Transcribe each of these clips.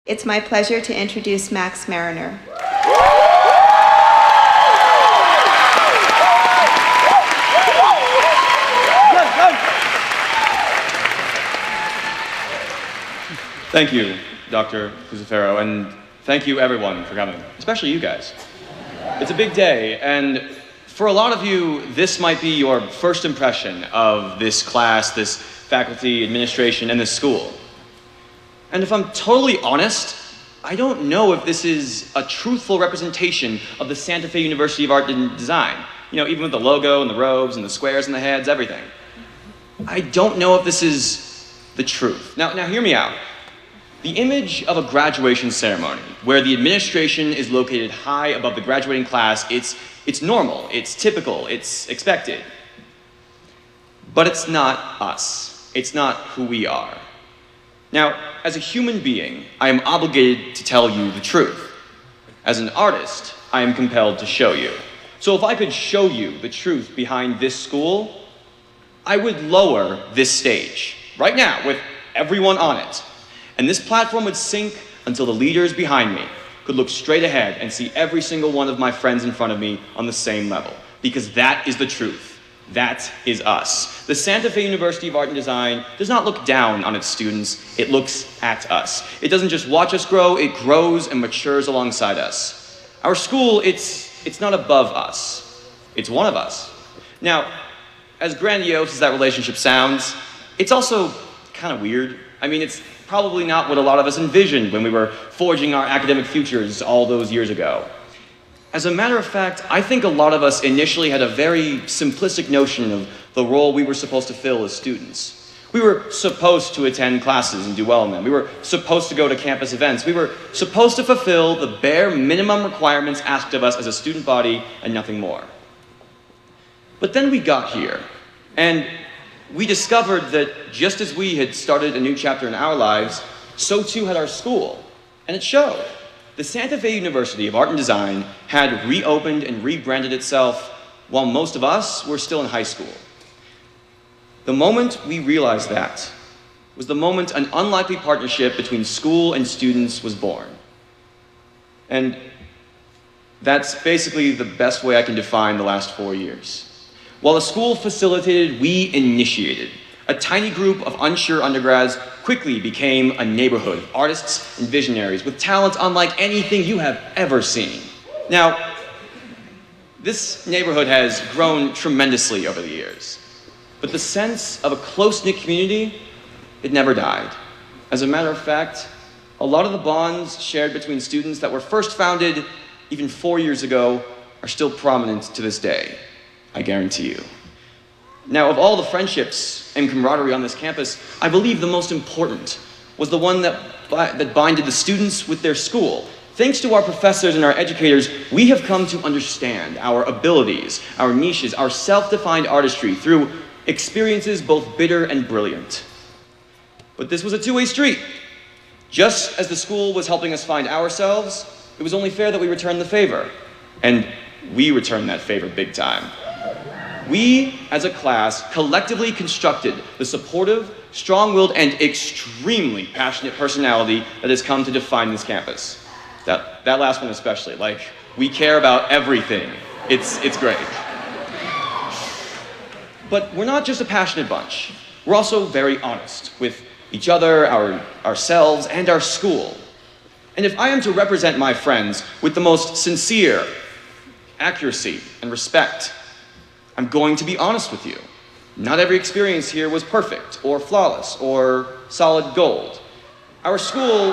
It's my pleasure to introduce Max Marriner. Thank you, Dr. Cusafero, and thank you everyone for coming, especially you guys. It's a big day, and for a lot of you, this might be your first impression of this class, this faculty, administration, and this school. And if I'm totally honest, I don't know if this is a truthful representation of the Santa Fe University of Art and Design. You know, even with the logo and the robes and the squares and the heads, everything. I don't know if this is the truth. Now hear me out. The image of a graduation ceremony, where the administration is located high above the graduating class, it's normal, it's typical, it's expected. But it's not us. It's not who we are. Now, as a human being, I am obligated to tell you the truth. As an artist, I am compelled to show you. So if I could show you the truth behind this school, I would lower this stage, right now, with everyone on it. And this platform would sink until the leaders behind me could look straight ahead and see every single one of my friends in front of me on the same level. Because that is the truth. That is us. The Santa Fe University of Art and Design does not look down on its students, it looks at us. It doesn't just watch us grow, it grows and matures alongside us. Our school, it's not above us, it's one of us. Now, as grandiose as that relationship sounds, it's also kind of weird. I mean, it's probably not what a lot of us envisioned when we were forging our academic futures all those years ago. As a matter of fact, I think a lot of us initially had a very simplistic notion of the role we were supposed to fill as students. We were supposed to attend classes and do well in them. We were supposed to go to campus events. We were supposed to fulfill the bare minimum requirements asked of us as a student body and nothing more. But then we got here, and we discovered that just as we had started a new chapter in our lives, so too had our school, and it showed. The Santa Fe University of Art and Design had reopened and rebranded itself while most of us were still in high school. The moment we realized that was the moment an unlikely partnership between school and students was born. And that's basically the best way I can define the last 4 years. While the school facilitated, we initiated. A tiny group of unsure undergrads quickly became a neighborhood of artists and visionaries with talent unlike anything you have ever seen. Now, this neighborhood has grown tremendously over the years, but the sense of a close-knit community, it never died. As a matter of fact, a lot of the bonds shared between students that were first founded even 4 years ago are still prominent to this day, I guarantee you. Now, of all the friendships and camaraderie on this campus, I believe the most important was the one that binded the students with their school. Thanks to our professors and our educators, we have come to understand our abilities, our niches, our self-defined artistry through experiences both bitter and brilliant. But this was a two-way street. Just as the school was helping us find ourselves, it was only fair that we return the favor. And we returned that favor big time. We, as a class, collectively constructed the supportive, strong-willed, and extremely passionate personality that has come to define this campus. That last one especially, like, we care about everything. It's great. But we're not just a passionate bunch. We're also very honest with each other, ourselves, and our school. And if I am to represent my friends with the most sincere accuracy and respect, I'm going to be honest with you. Not every experience here was perfect, or flawless, or solid gold. Our school...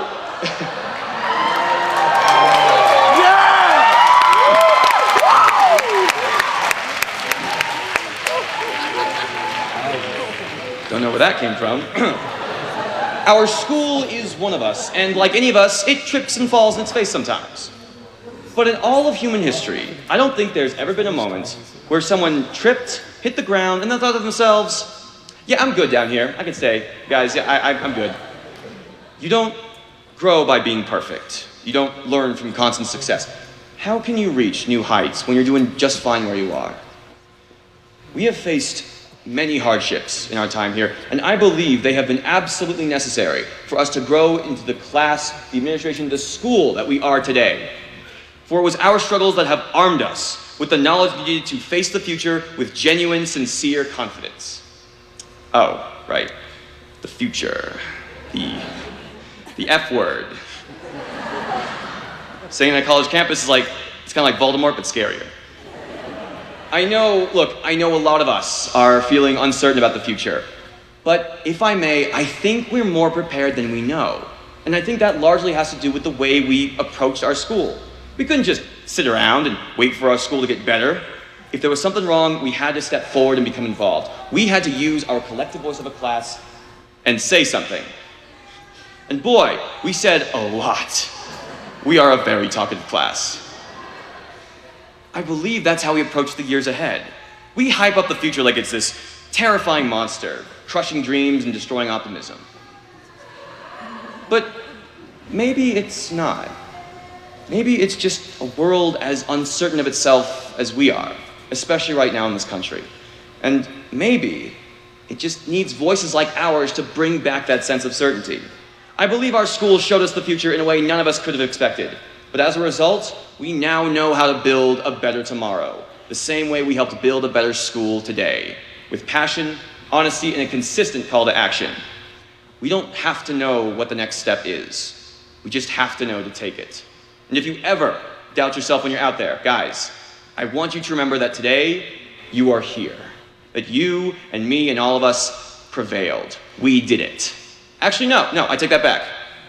Don't know where that came from. Our school is one of us, and like any of us, it trips and falls in its face sometimes. But in all of human history, I don't think there's ever been a moment where someone tripped, hit the ground, and then thought to themselves, yeah, I'm good down here. I can stay. Guys, yeah, I'm good. You don't grow by being perfect. You don't learn from constant success. How can you reach new heights when you're doing just fine where you are? We have faced many hardships in our time here, and I believe they have been absolutely necessary for us to grow into the class, the administration, the school that we are today. For it was our struggles that have armed us with the knowledge we needed to face the future with genuine, sincere confidence. Oh, right. The future. The F word. Saying on a college campus is like, it's kind of like Voldemort, but scarier. I know a lot of us are feeling uncertain about the future. But if I may, I think we're more prepared than we know. And I think that largely has to do with the way we approached our school. We couldn't just sit around and wait for our school to get better. If there was something wrong, we had to step forward and become involved. We had to use our collective voice of a class and say something. And boy, we said a lot. We are a very talkative class. I believe that's how we approach the years ahead. We hype up the future like it's this terrifying monster, crushing dreams and destroying optimism. But maybe it's not. Maybe it's just a world as uncertain of itself as we are, especially right now in this country. And maybe it just needs voices like ours to bring back that sense of certainty. I believe our school showed us the future in a way none of us could have expected. But as a result, we now know how to build a better tomorrow, the same way we helped build a better school today, with passion, honesty, and a consistent call to action. We don't have to know what the next step is. We just have to know to take it. And if you ever doubt yourself when you're out there, guys, I want you to remember that today, you are here. That you and me and all of us prevailed. We did it. Actually, no, I take that back.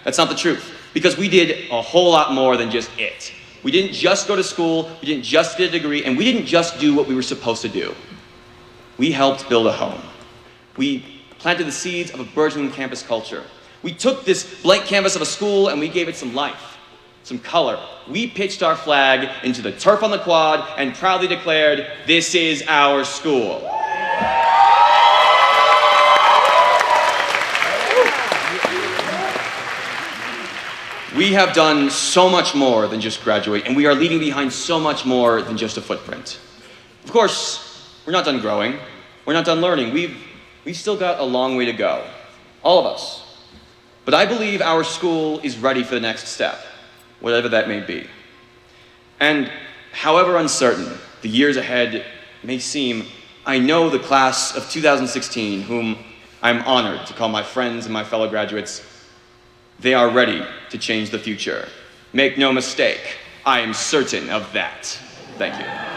That's not the truth. Because we did a whole lot more than just it. We didn't just go to school, we didn't just get a degree, and we didn't just do what we were supposed to do. We helped build a home. We planted the seeds of a burgeoning campus culture. We took this blank canvas of a school and we gave it some life, some color. We pitched our flag into the turf on the quad and proudly declared, "This is our school." We have done so much more than just graduate, and we are leaving behind so much more than just a footprint. Of course, we're not done growing. We're not done learning. We've still got a long way to go. All of us. But I believe our school is ready for the next step, whatever that may be. And however uncertain the years ahead may seem, I know the class of 2016, whom I'm honored to call my friends and my fellow graduates, they are ready to change the future. Make no mistake, I am certain of that. Thank you.